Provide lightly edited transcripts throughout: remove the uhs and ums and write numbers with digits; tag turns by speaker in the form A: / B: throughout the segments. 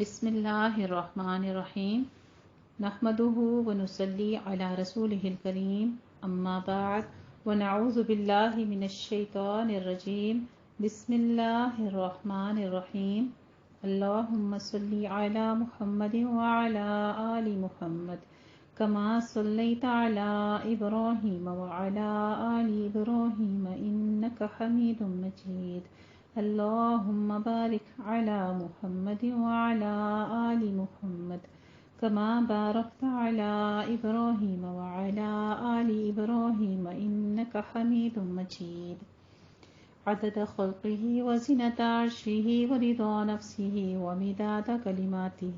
A: بسم اللہ الرحمن الرحیم نحمده ونصلی علی رسولہ الکریم اما بعد ونعوذ باللہ من الشیطان الرجیم بسم اللہ الرحمن الرحیم اللہم صلی علی محمد وعلی آل محمد کما صلیت علی ابراہیم وعلی آل ابراہیم انک حمید مجید اللہم بارک علی محمد وعلی آل محمد کما بارکت علی ابراہیم وعلی آل ابراہیم انک حمید مجید عدد خلقہ وزنۃ عرشہ ورضا نفسہ ومداد کلماتہ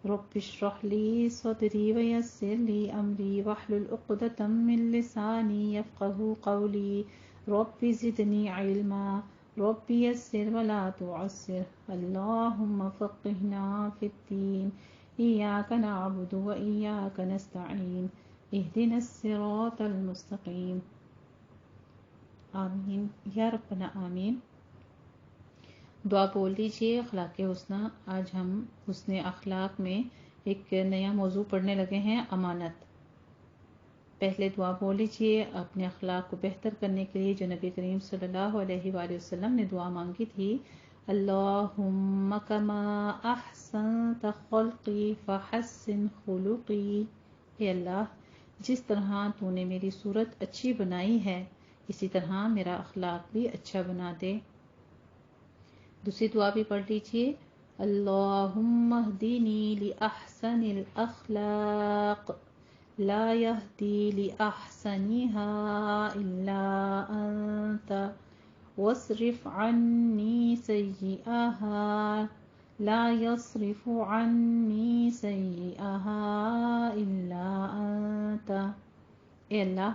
A: رب اشرح لی صدری ویسر لی امری واحلل عقدۃ من لسانی یفقہوا قولی رب زدنی علما رب یسر ولا تعسر اللہم فقہنا فی الدین ایاک نعبد و ایاک نستعین اہدنا الصراط المستقیم آمین یا ربنا آمین۔ دعا بول لیجیے اخلاق حسنہ۔ آج ہم حسن اخلاق میں ایک نیا موضوع پڑھنے لگے ہیں، امانت۔ پہلے دعا بول لیجیے اپنے اخلاق کو بہتر کرنے کے لیے جو نبی کریم صلی اللہ علیہ وآلہ وسلم نے دعا مانگی تھی، اللہم کما احسنت خلقی فحسن خلقی۔ اے اللہ، جس طرح تو نے میری صورت اچھی بنائی ہے اسی طرح میرا اخلاق بھی اچھا بنا دے۔ دوسری دعا بھی پڑھ لیجیے، اللہم اہدنی لأحسن الاخلاق لا يهدي لأحسنها إلا أنت واصرف عني سيئها لا يصرف عني سيئها إلا أنت۔ اے اللہ،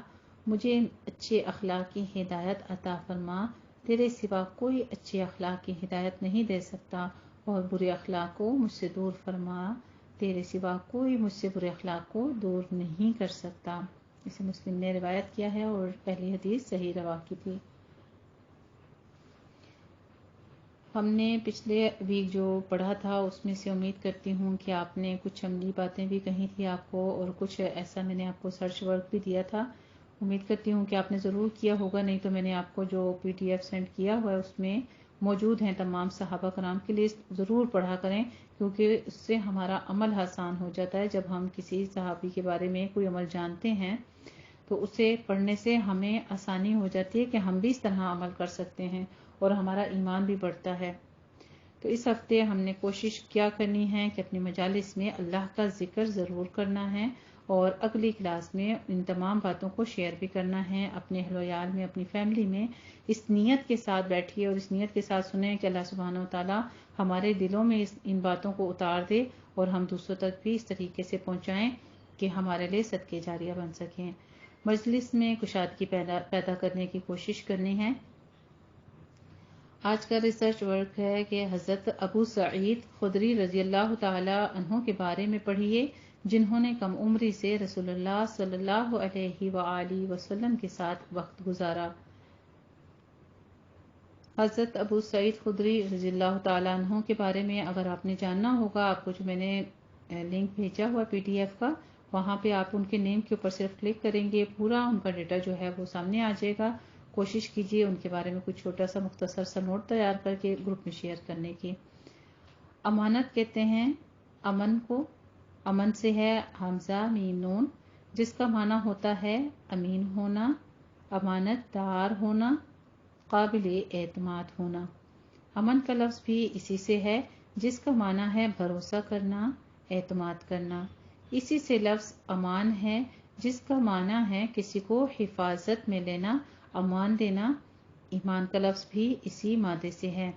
A: مجھے اچھے اخلاق کی ہدایت عطا فرما، تیرے سوا کوئی اچھے اخلاق کی ہدایت نہیں دے سکتا، اور برے اخلاق کو مجھ سے دور فرما، تیرے سوا کوئی مجھ سے برے اخلاق کو دور نہیں کر سکتا۔ اسے مسلم نے روایت کیا ہے اور پہلی حدیث صحیح روا کی تھی۔ ہم نے پچھلے ویک جو پڑھا تھا اس میں سے امید کرتی ہوں کہ آپ نے کچھ عملی باتیں بھی کہی تھی آپ کو، اور کچھ ایسا میں نے آپ کو سرچ ورک بھی دیا تھا۔ امید کرتی ہوں کہ آپ نے ضرور کیا ہوگا، نہیں تو میں نے آپ کو جو PDF سینڈ کیا ہوا ہے اس میں موجود ہیں تمام صحابہ کرام کی لسٹ، ضرور پڑھا کریں، کیونکہ اس سے ہمارا عمل آسان ہو جاتا ہے۔ جب ہم کسی صحابی کے بارے میں کوئی عمل جانتے ہیں تو اسے پڑھنے سے ہمیں آسانی ہو جاتی ہے کہ ہم بھی اس طرح عمل کر سکتے ہیں اور ہمارا ایمان بھی بڑھتا ہے۔ تو اس ہفتے ہم نے کوشش کیا کرنی ہے کہ اپنی مجالس میں اللہ کا ذکر ضرور کرنا ہے، اور اگلی کلاس میں ان تمام باتوں کو شیئر بھی کرنا ہے اپنے اہل و عیال میں، اپنی فیملی میں۔ اس نیت کے ساتھ بیٹھیے اور اس نیت کے ساتھ سنیں کہ اللہ سبحانہ و تعالیٰ ہمارے دلوں میں ان باتوں کو اتار دے اور ہم دوسروں تک بھی اس طریقے سے پہنچائیں کہ ہمارے لیے صدقے جاریہ بن سکیں۔ مجلس میں کشادگی پیدا کرنے کی کوشش کرنی ہے۔ آج کا ریسرچ ورک ہے کہ حضرت ابو سعید خدری رضی اللہ تعالی عنہ کے بارے میں پڑھیے، جنہوں نے کم عمری سے رسول اللہ صلی اللہ علیہ وآلہ وسلم کے ساتھ وقت گزارا۔ حضرت ابو سعید خدری رضی اللہ تعالی عنہ کے بارے میں اگر آپ نے جاننا ہوگا، آپ کو جو میں نے لنک بھیجا ہوا PDF کا، وہاں پہ آپ ان کے نیم کے اوپر صرف کلک کریں گے، پورا ان کا ڈیٹا جو ہے وہ سامنے آ جائے گا۔ کوشش کیجیے ان کے بارے میں کچھ چھوٹا سا مختصر سا نوٹ تیار کر کے گروپ میں شیئر کرنے کی۔ امانت کہتے ہیں امن کو، امن سے ہے حمزہ میم نون، جس کا معنی ہوتا ہے امین ہونا، امانت دار ہونا، قابل اعتماد ہونا۔ امن کا لفظ بھی اسی سے ہے، جس کا معنی ہے بھروسہ کرنا، اعتماد کرنا۔ اسی سے لفظ امان ہے، جس کا معنی ہے کسی کو حفاظت میں لینا، امان دینا۔ ایمان کا لفظ بھی اسی مادے سے ہے۔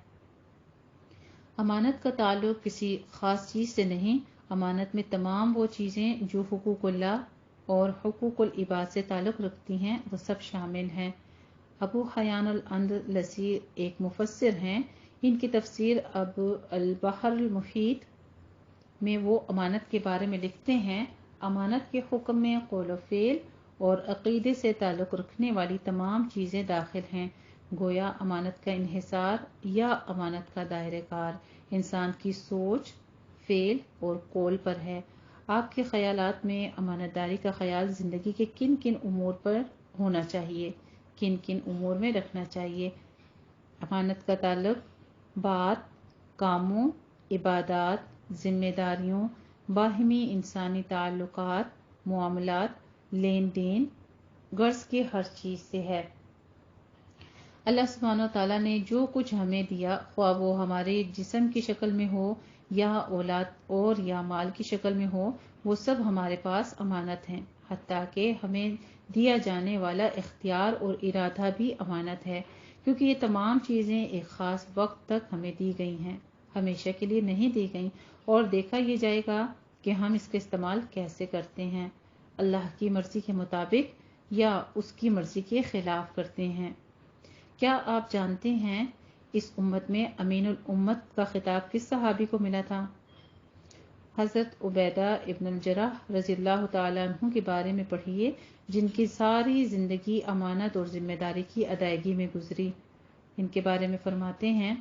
A: امانت کا تعلق کسی خاص چیز سے نہیں، امانت میں تمام وہ چیزیں جو حقوق اللہ اور حقوق العباد سے تعلق رکھتی ہیں وہ سب شامل ہیں۔ ابو حیان الاندلسی ایک مفسر ہیں، ان کی تفسیر اب البحر المحیط میں وہ امانت کے بارے میں لکھتے ہیں، امانت کے حکم میں قول و فعل اور عقیدے سے تعلق رکھنے والی تمام چیزیں داخل ہیں۔ گویا امانت کا انحصار یا امانت کا دائرہ کار انسان کی سوچ، فعل اور قول پر ہے۔ آپ کے خیالات میں امانت داری کا خیال زندگی کے کن کن امور پر ہونا چاہیے، کن کن امور میں رکھنا چاہیے؟ امانت کا تعلق بات، کاموں، عبادات، ذمہ داریوں، باہمی انسانی تعلقات، معاملات، لین دین، غرض کے ہر چیز سے ہے۔ اللہ سبحانہ و تعالیٰ نے جو کچھ ہمیں دیا، خواہ وہ ہمارے جسم کی شکل میں ہو یا اولاد اور یا مال کی شکل میں ہو، وہ سب ہمارے پاس امانت ہیں۔ حتیٰ کہ ہمیں دیا جانے والا اختیار اور ارادہ بھی امانت ہے، کیونکہ یہ تمام چیزیں ایک خاص وقت تک ہمیں دی گئی ہیں، ہمیشہ کے لیے نہیں دی گئیں، اور دیکھا یہ جائے گا کہ ہم اس کا استعمال کیسے کرتے ہیں، اللہ کی مرضی کے مطابق یا اس کی مرضی کے خلاف کرتے ہیں۔ کیا آپ جانتے ہیں اس امت میں امین الامت کا خطاب کس صحابی کو ملا تھا؟ حضرت عبیدہ ابن الجراح رضی اللہ تعالیٰ عنہ کے بارے میں پڑھیے، جن کی ساری زندگی امانت اور ذمہ داری کی ادائیگی میں گزری۔ ان کے بارے میں فرماتے ہیں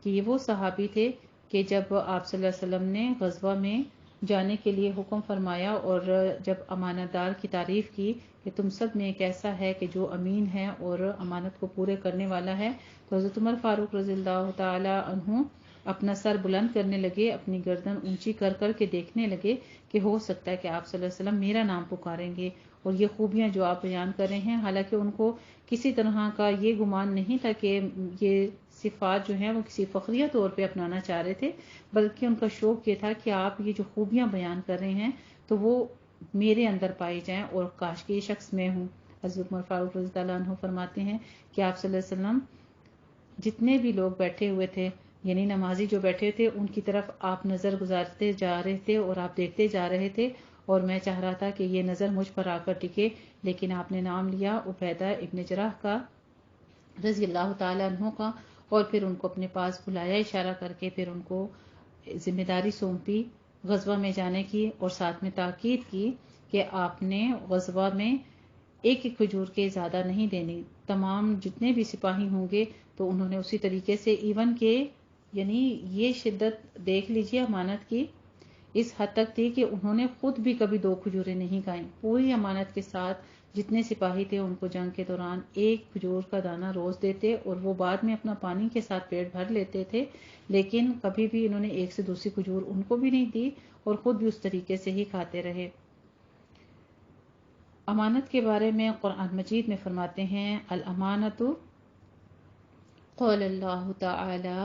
A: کہ یہ وہ صحابی تھے کہ جب آپ صلی اللہ علیہ وسلم نے غزوہ میں جانے کے لیے حکم فرمایا اور جب امانت دار کی تعریف کی کہ تم سب میں ایک ایسا ہے کہ جو امین ہے اور امانت کو پورے کرنے والا ہے، تو حضرت عمر فاروق رضی اللہ تعالی عنہ اپنا سر بلند کرنے لگے، اپنی گردن اونچی کر کر کے دیکھنے لگے کہ ہو سکتا ہے کہ آپ صلی اللہ علیہ وسلم میرا نام پکاریں گے اور یہ خوبیاں جو آپ بیان کر رہے ہیں، حالانکہ ان کو کسی طرح کا یہ گمان نہیں تھا کہ یہ صفات جو ہیں وہ کسی فخریہ طور پہ اپنانا چاہ رہے تھے، بلکہ ان کا شوق یہ تھا کہ آپ یہ جو خوبیاں بیان کر رہے ہیں تو وہ میرے اندر پائی جائیں اور کاش کہ یہ شخص میں ہوں۔ حضرت عمر فاروق رضی اللہ عنہ فرماتے ہیں کہ آپ صلی اللہ علیہ وسلم جتنے بھی لوگ بیٹھے ہوئے تھے، یعنی نمازی جو بیٹھے تھے، ان کی طرف آپ نظر گزارتے جا رہے تھے اور آپ دیکھتے جا رہے تھے، اور میں چاہ رہا تھا کہ یہ نظر مجھ پر آ کر ٹکے، لیکن آپ نے نام لیا عبیدہ ابن جراح کا رضی اللہ تعالی عنہ کا، اور پھر ان کو اپنے پاس بلایا اشارہ کر کے، پھر ان کو ذمہ داری سونپی غزوہ میں جانے کی، اور ساتھ میں تاکید کی کہ آپ نے غزوہ میں ایک ایک کھجور کے زیادہ نہیں دینی، تمام جتنے بھی سپاہی ہوں گے تو انہوں نے اسی طریقے سے ایون کے، یعنی یہ شدت دیکھ لیجیے امانت کی اس حد تک تھی کہ انہوں نے خود بھی کبھی 2 کھجوریں نہیں کھائیں، پوری امانت کے ساتھ جتنے سپاہی تھے ان کو جنگ کے دوران ایک کھجور کا دانہ روز دیتے، اور وہ بعد میں اپنا پانی کے ساتھ پیٹ بھر لیتے تھے، لیکن کبھی بھی انہوں نے ایک سے دوسری کھجور ان کو بھی نہیں دی اور خود بھی اس طریقے سے ہی کھاتے رہے۔ امانت کے بارے میں قرآن مجید میں فرماتے ہیں الامانۃ قال اللہ تعالی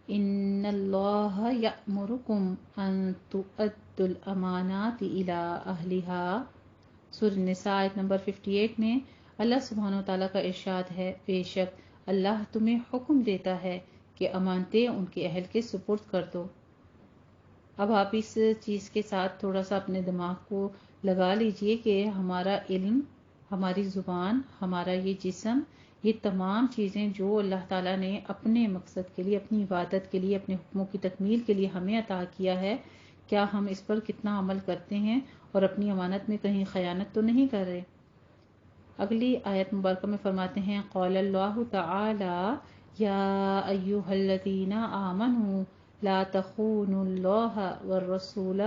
A: ان اللہ یأمرکم ان تؤدوا الامانات الی اہلها۔ سورۃ النساء آیت نمبر 58 میں اللہ سبحانہ و تعالیٰ کا ارشاد ہے، بے شک اللہ تمہیں حکم دیتا ہے کہ امانتیں ان کے اہل کے سپرد کر دو۔ اب آپ اس چیز کے ساتھ تھوڑا سا اپنے دماغ کو لگا لیجئے کہ ہمارا علم، ہماری زبان، ہمارا یہ جسم، یہ تمام چیزیں جو اللہ تعالیٰ نے اپنے مقصد کے لیے، اپنی عبادت کے لیے، اپنے حکموں کی تکمیل کے لیے ہمیں عطا کیا ہے، کیا ہم اس پر کتنا عمل کرتے ہیں اور اپنی امانت میں کہیں خیانت تو نہیں کر رہے؟ اگلی آیت مبارکہ میں فرماتے ہیں قال اللہ تعالی یا ایھا الذین آمنوا لا تخونوا اللہ والرسول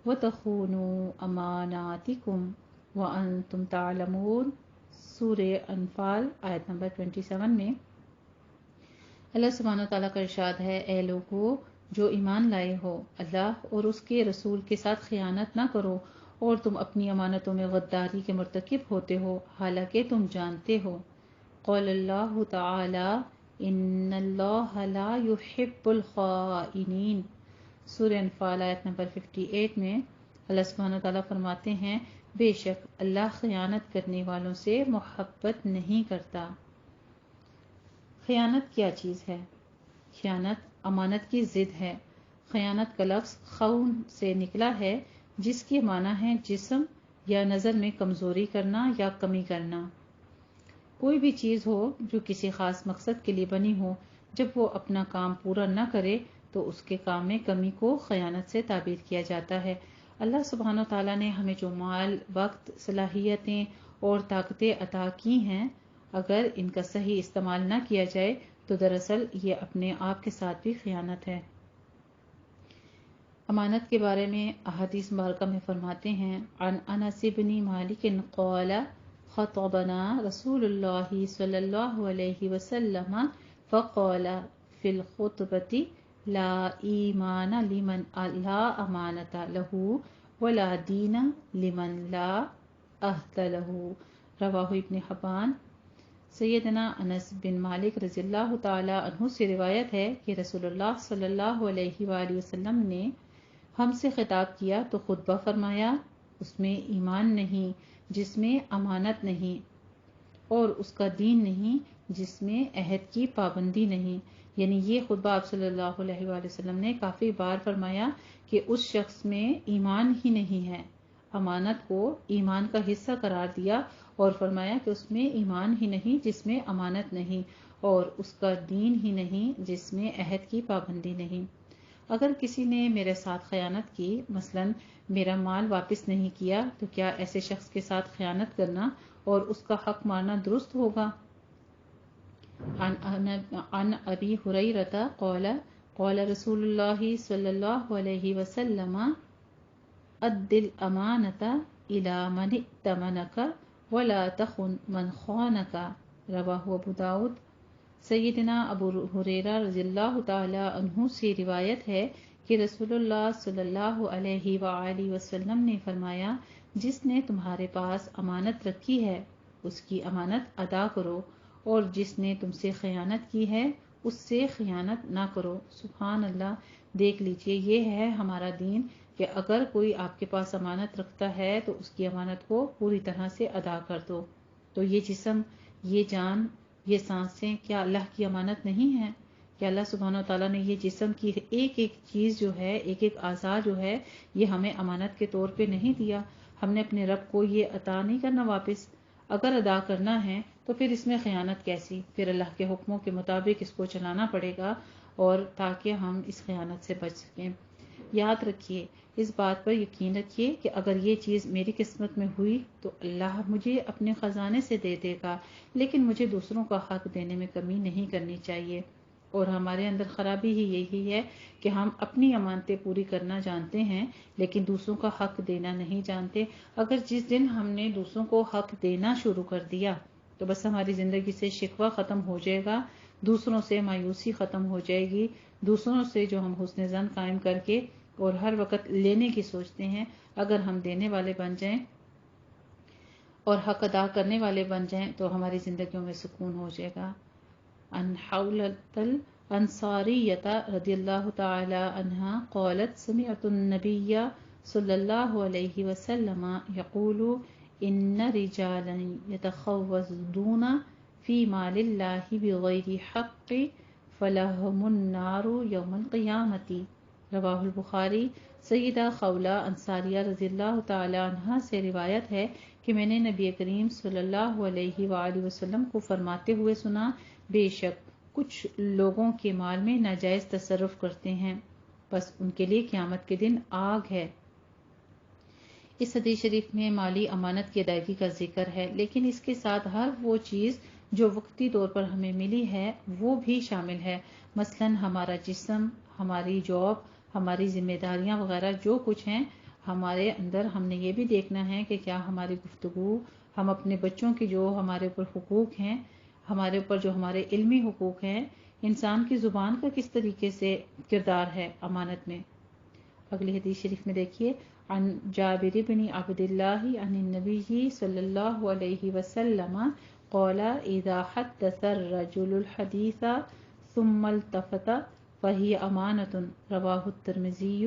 A: وتخونوا اماناتکم وانتم تعلمون۔ سورہ انفال آیت نمبر 27 میں اللہ سبحانہ تعالیٰ کا ارشاد ہے، اے لوگو جو ایمان لائے ہو، اللہ اور اس کے رسول کے ساتھ خیانت نہ کرو، اور تم اپنی امانتوں میں غداری کے مرتکب ہوتے ہو حالانکہ تم جانتے ہو۔ قال اللہ تعالی ان اللہ لا يحب الخائنین۔ سورہ انفال آیت نمبر 58 میں اللہ سبحانہ تعالیٰ فرماتے ہیں، بے شک اللہ خیانت کرنے والوں سے محبت نہیں کرتا۔ خیانت کیا چیز ہے؟ خیانت امانت کی ضد ہے۔ خیانت کا لفظ خون سے نکلا ہے، جس کی معنی ہے جسم یا نظر میں کمزوری کرنا یا کمی کرنا۔ کوئی بھی چیز ہو جو کسی خاص مقصد کے لیے بنی ہو، جب وہ اپنا کام پورا نہ کرے تو اس کے کام میں کمی کو خیانت سے تعبیر کیا جاتا ہے۔ اللہ سبحانہ تعالیٰ نے ہمیں جو مال، وقت، صلاحیتیں اور طاقتیں عطا کی ہیں، اگر ان کا صحیح استعمال نہ کیا جائے تو دراصل یہ اپنے آپ کے ساتھ بھی خیانت ہے۔ امانت کے بارے میں احادیث مبارکہ میں فرماتے ہیں عن انس بن مالک قال خطبنا رسول اللہ صلی اللہ علیہ وسلم فقال فی الخطبة لا ایمان لمن لا امانت له ولا دین لمن لا عہد له، رواہ ابن حبان۔ سیدنا انس بن مالک رضی اللہ تعالی عنہ سے روایت ہے کہ رسول اللہ صلی اللہ علیہ وآلہ وسلم نے ہم سے خطاب کیا تو خطبہ فرمایا، اس میں ایمان نہیں جس میں امانت نہیں، اور اس کا دین نہیں جس میں عہد کی پابندی نہیں۔ یعنی یہ خطبہ آپ صلی اللہ علیہ وآلہ وسلم نے کافی بار فرمایا کہ اس شخص میں ایمان ہی نہیں ہے۔ امانت کو ایمان کا حصہ قرار دیا اور فرمایا کہ اس میں ایمان ہی نہیں جس میں امانت نہیں، اور اس کا دین ہی نہیں جس میں عہد کی پابندی نہیں۔ اگر کسی نے میرے ساتھ خیانت کی، مثلا میرا مال واپس نہیں کیا، تو کیا ایسے شخص کے ساتھ خیانت کرنا اور اس کا حق مارنا درست ہوگا؟ عن ابی ہریرہ قال قال رسول اللہ صلی اللہ علیہ وسلم اد الامانۃ الی من ائتمنک ولا تخن من خانک، رواہ ابو داؤد۔ سیدنا ابو ہریرہ رضی اللہ تعالی عنہ سے روایت ہے کہ رسول اللہ صلی اللہ علیہ وآلہ وسلم نے فرمایا، جس نے تمہارے پاس امانت رکھی ہے اس کی امانت ادا کرو، اور جس نے تم سے خیانت کی ہے اس سے خیانت نہ کرو۔ سبحان اللہ! دیکھ لیجئے، یہ ہے ہمارا دین کہ اگر کوئی آپ کے پاس امانت رکھتا ہے تو اس کی امانت کو پوری طرح سے ادا کر دو۔ تو یہ جسم، یہ جان، یہ سانسیں کیا اللہ کی امانت نہیں ہے؟ کہ اللہ سبحانہ و تعالیٰ نے یہ جسم کی ایک ایک چیز جو ہے، ایک ایک اعضاء جو ہے، یہ ہمیں امانت کے طور پہ نہیں دیا۔ ہم نے اپنے رب کو یہ عطا نہیں کرنا واپس۔ اگر ادا کرنا ہے تو پھر اس میں خیانت کیسی؟ پھر اللہ کے حکموں کے مطابق اس کو چلانا پڑے گا، اور تاکہ ہم اس خیانت سے بچ سکیں۔ یاد رکھیے، اس بات پر یقین رکھیے کہ اگر یہ چیز میری قسمت میں ہوئی تو اللہ مجھے اپنے خزانے سے دے دے گا، لیکن مجھے دوسروں کا حق دینے میں کمی نہیں کرنی چاہیے۔ اور ہمارے اندر خرابی ہی یہی ہے کہ ہم اپنی امانتیں پوری کرنا جانتے ہیں لیکن دوسروں کا حق دینا نہیں جانتے۔ اگر جس دن ہم نے دوسروں کو حق دینا شروع کر دیا تو بس ہماری زندگی سے شکوہ ختم ہو جائے گا، دوسروں سے مایوسی ختم ہو جائے گی، دوسروں سے جو ہم حسن ظن قائم کر کے اور ہر وقت لینے کی سوچتے ہیں، اگر ہم دینے والے بن جائیں اور حق ادا کرنے والے بن جائیں تو ہماری زندگیوں میں سکون ہو جائے گا۔ عن حولۃ الانصاریۃ رضی اللہ تعالی عنہا قالت سمعت النبی صلی اللہ علیہ وسلم یقول ان رجالا یتخوضون فی مال اللہ بغیر حق فلہم النار یوم القیامۃ، رواہ البخاری۔ سیدہ خولہ انصاریہ رضی اللہ تعالی عنہا سے روایت ہے کہ میں نے نبی کریم صلی اللہ علیہ وآلہ وسلم کو فرماتے ہوئے سنا، بے شک کچھ لوگوں کے مال میں ناجائز تصرف کرتے ہیں، بس ان کے لیے قیامت کے دن آگ ہے۔ اس حدیث شریف میں مالی امانت کی ادائیگی کا ذکر ہے، لیکن اس کے ساتھ ہر وہ چیز جو وقتی طور پر ہمیں ملی ہے وہ بھی شامل ہے، مثلا ہمارا جسم، ہماری جاب، ہماری ذمہ داریاں وغیرہ جو کچھ ہیں ہمارے اندر۔ ہم نے یہ بھی دیکھنا ہے کہ کیا ہماری گفتگو، ہم اپنے بچوں کی جو ہمارے اوپر حقوق ہیں، ہمارے اوپر جو ہمارے علمی حقوق ہیں، انسان کی زبان کا کس طریقے سے کردار ہے امانت میں۔ اگلی حدیث شریف میں دیکھیے، عن جابر بن عبد اللہ عن النبی صلی اللہ علیہ وسلم قال اذا حدث الرجل الحدیث ثم التفت فہی امانۃ، رواہ الترمذی۔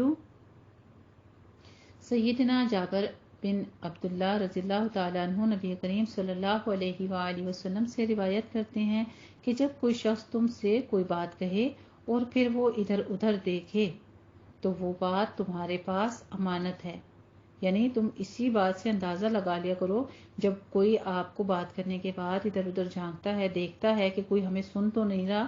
A: سیدنا جابر بن عبداللہ رضی اللہ تعالیٰ عنہ نبی کریم صلی اللہ علیہ وآلہ وسلم سے روایت کرتے ہیں کہ جب کوئی شخص تم سے کوئی بات کہے اور پھر وہ ادھر ادھر دیکھے تو وہ بات تمہارے پاس امانت ہے۔ یعنی تم اسی بات سے اندازہ لگا لیا کرو، جب کوئی آپ کو بات کرنے کے بعد ادھر ادھر جھانکتا ہے، دیکھتا ہے کہ کوئی ہمیں سن تو نہیں رہا،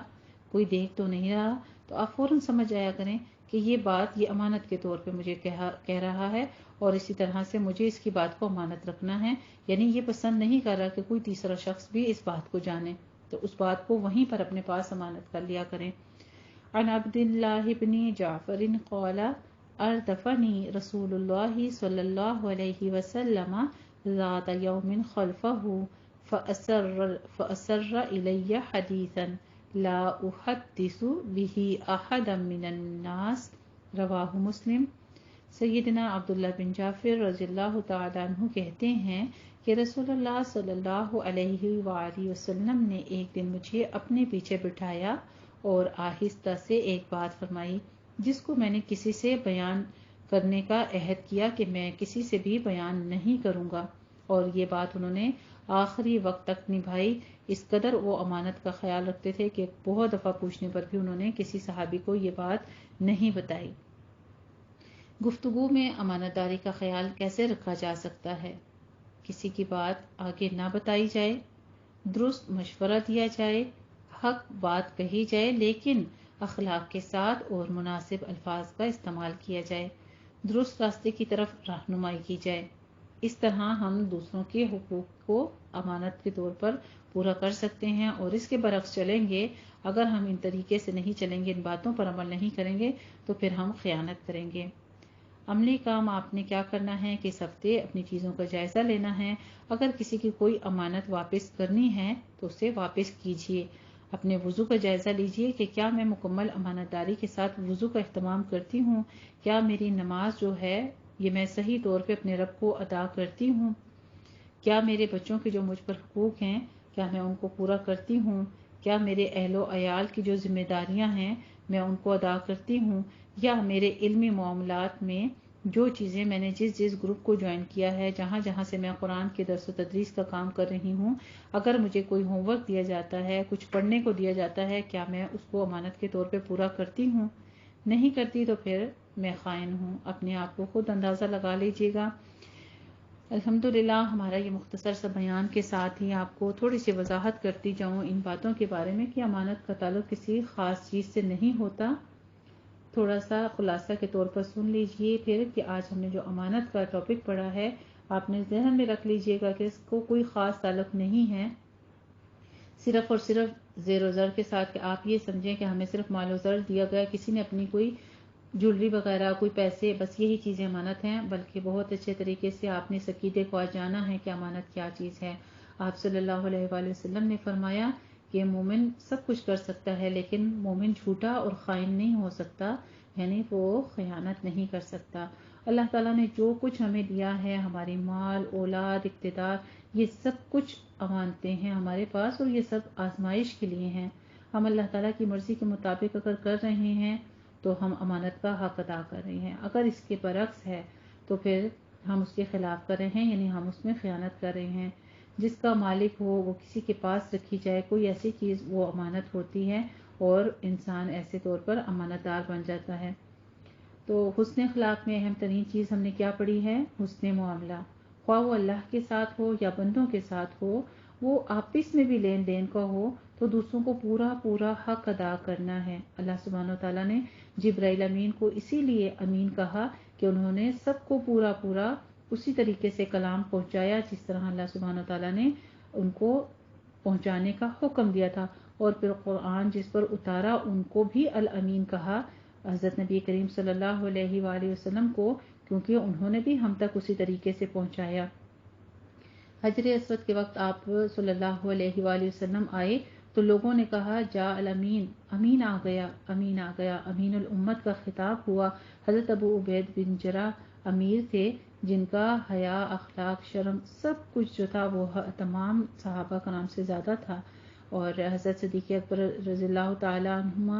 A: کوئی دیکھ تو نہیں رہا، تو آپ فوراً سمجھ آیا کریں کہ یہ بات یہ امانت کے طور پہ مجھے کہہ رہا ہے، اور اسی طرح سے مجھے اس کی بات کو امانت رکھنا ہے۔ یعنی یہ پسند نہیں کر رہا کہ کوئی تیسرا شخص بھی اس بات کو جانے، تو اس بات کو وہیں پر اپنے پاس امانت کر لیا کریں۔ عن عبد اللہ بن جعفر قال اردفنی رسول اللہ صلی اللہ علیہ وسلم ذات یوم خلفہ فأسر الی حدیثا لا احدث به احدا من الناس، رواہ مسلم۔ سیدنا عبداللہ بن جعفر رضی اللہ تعالیٰ عنہ کہتے ہیں کہ رسول اللہ صلی اللہ علیہ وآلہ وسلم نے ایک دن مجھے اپنے پیچھے بٹھایا اور آہستہ سے ایک بات فرمائی جس کو میں نے کسی سے بیان کرنے کا عہد کیا کہ میں کسی سے بھی بیان نہیں کروں گا، اور یہ بات انہوں نے آخری وقت تک نبھائی۔ اس قدر وہ امانت کا خیال رکھتے تھے کہ بہت دفعہ پوچھنے پر بھی انہوں نے کسی صحابی کو یہ بات نہیں بتائی۔ گفتگو میں امانت داری کا خیال کیسے رکھا جا سکتا ہے؟ کسی کی بات آگے نہ بتائی جائے، درست مشورہ دیا جائے، حق بات کہی جائے، لیکن اخلاق کے ساتھ اور مناسب الفاظ کا استعمال کیا جائے، درست راستے کی طرف رہنمائی کی جائے۔ اس طرح ہم دوسروں کے حقوق کو امانت کے طور پر پورا کر سکتے ہیں، اور اس کے برعکس چلیں گے، اگر ہم ان طریقے سے نہیں چلیں گے، ان باتوں پر عمل نہیں کریں گے تو پھر ہم خیانت کریں گے۔ عملی کام آپ نے کیا کرنا ہے کہ اس ہفتے اپنی چیزوں کا جائزہ لینا ہے۔ اگر کسی کی کوئی امانت واپس کرنی ہے تو اسے واپس کیجیے۔ اپنے وضو کا جائزہ لیجیے کہ کیا میں مکمل امانت داری کے ساتھ وضو کا اہتمام کرتی ہوں، کیا میری نماز جو ہے یہ میں صحیح طور پہ اپنے رب کو ادا کرتی ہوں، کیا میرے بچوں کے جو مجھ پر حقوق ہیں کیا میں ان کو پورا کرتی ہوں، کیا میرے اہل و عیال کی جو ذمہ داریاں ہیں میں ان کو ادا کرتی ہوں، یا میرے علمی معاملات میں جو چیزیں میں نے جس گروپ کو جوائن کیا ہے، جہاں سے میں قرآن کے درس و تدریس کا کام کر رہی ہوں، اگر مجھے کوئی ہوم ورک دیا جاتا ہے، کچھ پڑھنے کو دیا جاتا ہے، کیا میں اس کو امانت کے طور پہ پورا کرتی ہوں؟ نہیں کرتی تو پھر میں خائن ہوں۔ اپنے آپ کو خود اندازہ لگا لیجیے گا۔ الحمدللہ ہمارا یہ مختصر سا بیان کے ساتھ ہی آپ کو تھوڑی سی وضاحت کرتی جاؤں ان باتوں کے بارے میں کہ امانت کا تعلق کسی خاص چیز سے نہیں ہوتا۔ تھوڑا سا خلاصہ کے طور پر سن لیجئے پھر کہ آج ہم نے جو امانت کا ٹاپک پڑھا ہے آپ نے ذہن میں رکھ لیجئے گا کہ اس کو کوئی خاص تعلق نہیں ہے صرف اور صرف زیر و زر کے ساتھ، کہ آپ یہ سمجھیں کہ ہمیں صرف مال و زر دیا گیا، کسی نے اپنی کوئی جولری وغیرہ، کوئی پیسے، بس یہی چیزیں امانت ہیں، بلکہ بہت اچھے طریقے سے آپ نے اس عقیدے کو آج جانا ہے کہ امانت کیا چیز ہے۔ آپ صلی اللہ علیہ وآلہ وسلم نے فرمایا کہ مومن سب کچھ کر سکتا ہے لیکن مومن جھوٹا اور خائن نہیں ہو سکتا، یعنی وہ خیانت نہیں کر سکتا۔ اللہ تعالیٰ نے جو کچھ ہمیں دیا ہے، ہماری مال، اولاد، اقتدار، یہ سب کچھ امانتیں ہیں ہمارے پاس، اور یہ سب آزمائش کے لیے ہیں۔ ہم اللہ تعالیٰ کی مرضی کے مطابق اگر کر رہے ہیں تو ہم امانت کا حق ادا کر رہے ہیں، اگر اس کے برعکس ہے تو پھر ہم اس کے خلاف کر رہے ہیں، یعنی ہم اس میں خیانت کر رہے ہیں۔ جس کا مالک ہو وہ کسی کے پاس رکھی جائے کوئی ایسی چیز، وہ امانت ہوتی ہے اور انسان ایسے طور پر امانت دار بن جاتا ہے۔ تو حسن اخلاق میں اہم ترین چیز ہم نے کیا پڑھی ہے؟ حسن معاملہ، خواہ وہ اللہ کے ساتھ ہو یا بندوں کے ساتھ ہو، وہ آپس میں بھی لین دین کا ہو تو دوسروں کو پورا حق ادا کرنا ہے۔ اللہ سبحانہ و تعالیٰ نے جبرائیل امین کو اسی لیے امین کہا کہ انہوں نے سب کو پورا اسی طریقے سے کلام پہنچایا جس طرح اللہ سبحانہ و تعالیٰ نے ان کو پہنچانے کا حکم دیا تھا، اور پھر قرآن جس پر اتارا ان کو بھی الامین کہا، حضرت نبی کریم صلی اللہ علیہ وآلہ وسلم کو، کیونکہ انہوں نے بھی ہم تک اسی طریقے سے پہنچایا۔ حجر اسود کے وقت آپ صلی اللہ علیہ وآلہ وسلم آئے تو لوگوں نے کہا جا الامین، امین آ گیا، امین آ گیا، امین الامت کا خطاب ہوا۔ حضرت ابو عبید بن جراح امیر تھے جن کا حیا، اخلاق، شرم سب کچھ جو تھا وہ تمام صحابہ کرام سے زیادہ تھا، اور حضرت صدیق اکبر رضی اللہ تعالی عنہما،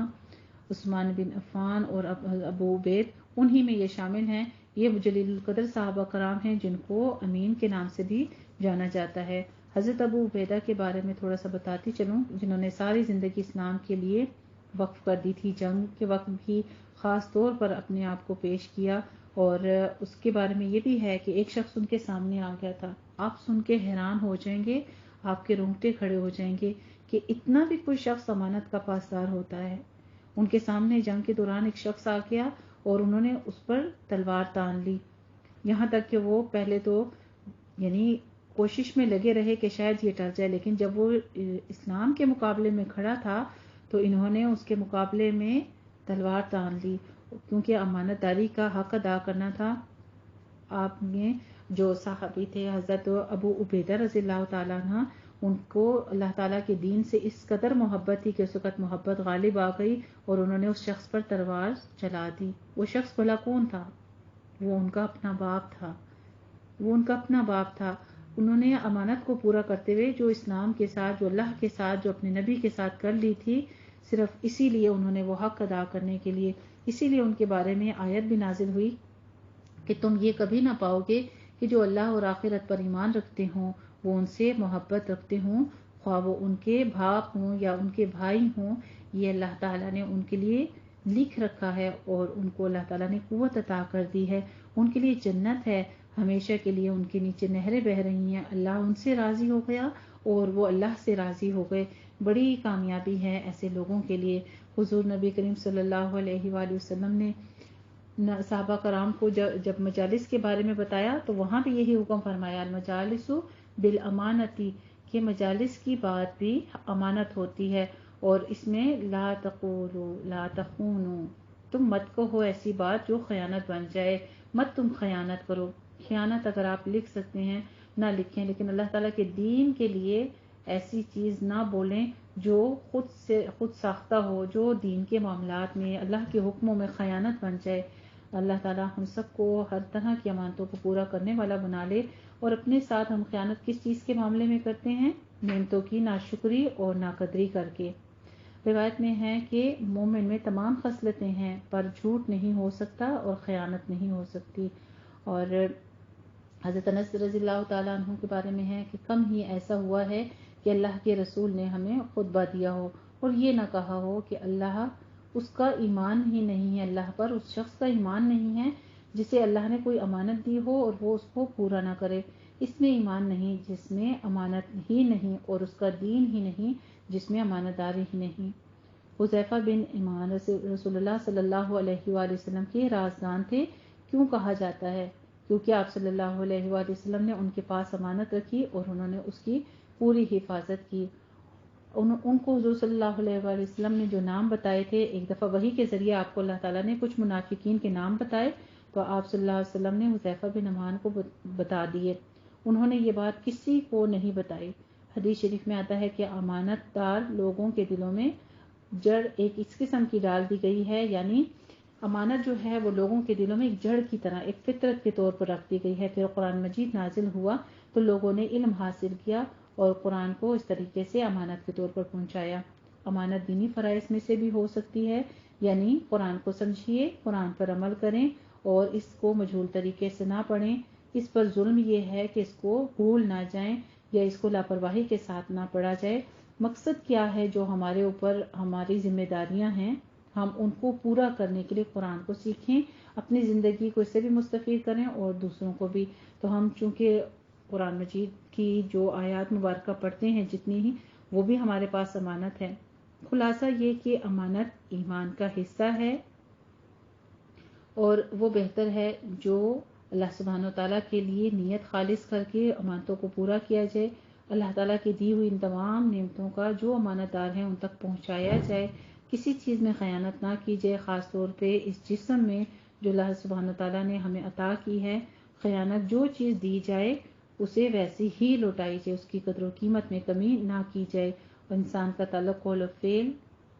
A: عثمان بن عفان اور ابو عبید انہی میں یہ شامل ہیں۔ یہ جلیل القدر صحابہ کرام ہیں جن کو امین کے نام سے بھی جانا جاتا ہے۔ حضرت ابو عبیدہ کے بارے میں تھوڑا سا بتاتی چلوں، جنہوں نے ساری زندگی اسلام کے لیے وقف کر دی تھی، جنگ کے وقت بھی خاص طور پر اپنے آپ کو پیش کیا، اور اس کے بارے میں یہ بھی ہے کہ ایک شخص ان کے سامنے آ گیا تھا، آپ سن کے حیران ہو جائیں گے، آپ کے رونگٹے کھڑے ہو جائیں گے کہ اتنا بھی کوئی شخص امانت کا پاسدار ہوتا ہے۔ ان کے سامنے جنگ کے دوران ایک شخص آ گیا اور انہوں نے اس پر تلوار تان لی، یہاں تک کہ وہ پہلے تو یعنی کوشش میں لگے رہے کہ شاید یہ ٹل جائے، لیکن جب وہ اسلام کے مقابلے میں کھڑا تھا تو انہوں نے اس کے مقابلے میں تلوار تان لی، کیونکہ امانت داری کا حق ادا کرنا تھا. آپ نے جو صحابی تھے حضرت ابو عبیدہ رضی اللہ تعالیٰ عنہ، ان کو اللہ تعالیٰ کے دین سے اس قدر محبت تھی کہ اس وقت محبت غالب آ گئی اور انہوں نے اس شخص پر تلوار چلا دی. وہ شخص بھلا کون تھا؟ وہ ان کا اپنا باپ تھا. انہوں نے امانت کو پورا کرتے ہوئے جو اسلام کے ساتھ، جو اللہ کے ساتھ، جو اپنے نبی کے ساتھ کر لی تھی، صرف اسی لیے انہوں نے وہ حق ادا کرنے کے لیے، اسی لیے ان کے بارے میں آیت بھی نازل ہوئی کہ تم یہ کبھی نہ پاؤ گے کہ جو اللہ اور آخرت پر ایمان رکھتے ہوں وہ ان سے محبت رکھتے ہوں، خواہ وہ ان کے باپ ہوں یا ان کے بھائی ہوں. یہ اللہ تعالیٰ نے ان کے لیے لکھ رکھا ہے اور ان کو اللہ تعالیٰ نے قوت عطا کر دی ہے. ان کے لیے جنت ہے، ہمیشہ کے لیے ان کے نیچے نہریں بہہ رہی ہیں. اللہ ان سے راضی ہو گیا اور وہ اللہ سے راضی ہو گئے. بڑی کامیابی ہے ایسے لوگوں کے لیے. حضور نبی کریم صلی اللہ علیہ وآلہ وسلم نے صحابہ کرام کو جب مجالس کے بارے میں بتایا تو وہاں بھی یہی حکم فرمایا، المجالس بالامانتی، کہ مجالس کی بات بھی امانت ہوتی ہے. اور اس میں لا تقولوا لا تخونوا، تم مت کہو ایسی بات جو خیانت بن جائے، مت تم خیانت کرو. خیانت اگر آپ لکھ سکتے ہیں نہ لکھیں، لیکن اللہ تعالیٰ کے دین کے لیے ایسی چیز نہ بولیں جو خود ساختہ ہو، جو دین کے معاملات میں اللہ کے حکموں میں خیانت بن جائے. اللہ تعالیٰ ہم سب کو ہر طرح کی امانتوں کو پورا کرنے والا بنا لے. اور اپنے ساتھ ہم خیانت کس چیز کے معاملے میں کرتے ہیں؟ نعمتوں کی ناشکری اور ناقدری کر کے. روایت میں ہے کہ مومن میں تمام خصلتیں ہیں پر جھوٹ نہیں ہو سکتا اور خیانت نہیں ہو سکتی. اور حضرت انس رضی اللہ تعالیٰ عنہ کے بارے میں ہے کہ کم ہی ایسا ہوا ہے کہ اللہ کے رسول نے ہمیں خطبہ دیا ہو اور یہ نہ کہا ہو کہ اللہ، اس کا ایمان ہی نہیں ہے اللہ پر، اس شخص کا ایمان نہیں ہے جسے اللہ نے کوئی امانت دی ہو اور وہ اس کو پورا نہ کرے. اس میں ایمان نہیں جس میں امانت ہی نہیں، اور اس کا دین ہی نہیں جس میں امانت داری ہی نہیں. حذیفہ بن ایمان رسول اللہ صلی اللہ علیہ وآلہ وسلم کے رازدان تھے. کیوں کہا جاتا ہے؟ کیونکہ آپ صلی اللہ علیہ وآلہ وسلم نے ان کے پاس امانت رکھی اور انہوں نے اس کی پوری حفاظت کی. ان کو حضور صلی اللہ علیہ وآلہ وسلم نے جو نام بتائے تھے، ایک دفعہ وحی کے ذریعے آپ کو اللہ تعالیٰ نے کچھ منافقین کے نام بتائے تو آپ صلی اللہ علیہ وسلم نے حذیفہ بن ایمان کو بتا دیے. انہوں نے یہ بات کسی کو نہیں بتائی. حدیث شریف میں آتا ہے کہ امانت دار لوگوں کے دلوں میں جڑ ایک اس قسم کی ڈال دی گئی ہے، یعنی امانت جو ہے وہ لوگوں کے دلوں میں ایک جڑ کی طرح، ایک فطرت کے طور پر رکھ دی گئی ہے. پھر قرآن مجید نازل ہوا تو لوگوں نے علم حاصل کیا اور قرآن کو اس طریقے سے امانت کے طور پر پہنچایا. امانت دینی فرائض میں سے بھی ہو سکتی ہے، یعنی قرآن کو سمجھیے، قرآن پر عمل کریں اور اس کو مجہول طریقے سے نہ پڑھیں. اس پر ظلم یہ ہے کہ اس کو بھول نہ جائیں یا اس کو لاپرواہی کے ساتھ نہ پڑھا جائے. مقصد کیا ہے؟ جو ہمارے اوپر ہماری ذمہ داریاں ہیں ہم ان کو پورا کرنے کے لیے قرآن کو سیکھیں، اپنی زندگی کو اس سے بھی مستفید کریں اور دوسروں کو بھی. تو ہم چونکہ قرآن مجید کی جو آیات مبارکہ پڑھتے ہیں جتنی ہی، وہ بھی ہمارے پاس امانت ہے. خلاصہ یہ کہ امانت ایمان کا حصہ ہے اور وہ بہتر ہے جو اللہ سبحانہ و تعالیٰ کے لیے نیت خالص کر کے امانتوں کو پورا کیا جائے. اللہ تعالیٰ کی دی ہوئی ان تمام نعمتوں کا جو امانت دار ہیں ان تک پہنچایا جائے. کسی چیز میں خیانت نہ کی جائے، خاص طور پہ اس جسم میں جو اللہ سبحانہ و تعالیٰ نے ہمیں عطا کی ہے. خیانت، جو چیز دی جائے اسے ویسی ہی لوٹائی جائے، اس کی قدر و قیمت میں کمی نہ کی جائے. انسان کا تعلق قول و فعل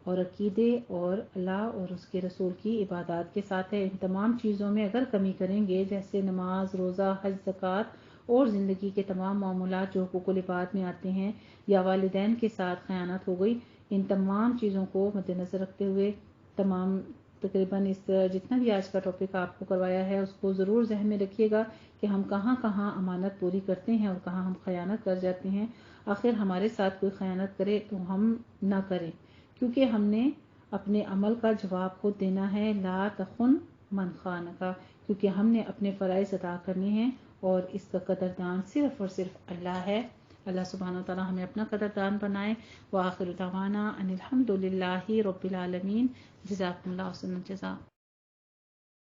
A: اور عقیدے اور اللہ اور اس کے رسول کی عبادات کے ساتھ ہے. ان تمام چیزوں میں اگر کمی کریں گے، جیسے نماز، روزہ، حج، زکوٰۃ اور زندگی کے تمام معاملات جو حقوق العباد میں آتے ہیں، یا والدین کے ساتھ خیانت ہو گئی، ان تمام چیزوں کو مد نظر رکھتے ہوئے تمام تقریباً اس جتنا بھی آج کا ٹاپک آپ کو کروایا ہے اس کو ضرور ذہن میں رکھیے گا کہ ہم کہاں کہاں امانت پوری کرتے ہیں اور کہاں ہم خیانت کر جاتے ہیں. آخر ہمارے ساتھ کوئی خیانت کرے تو ہم نہ کریں، کیونکہ ہم نے اپنے عمل کا جواب خود دینا ہے. لا تخن من خانک، کیونکہ ہم نے اپنے فرائض ادا کرنے ہیں اور اس کا قدردان صرف اور صرف اللہ ہے. اللہ سبحانہ و تعالی ہمیں اپنا قدردان بنائے. وآخر دعوانا ان الحمد للہ رب العالمین. جزاکم اللہ خیر الجزاء.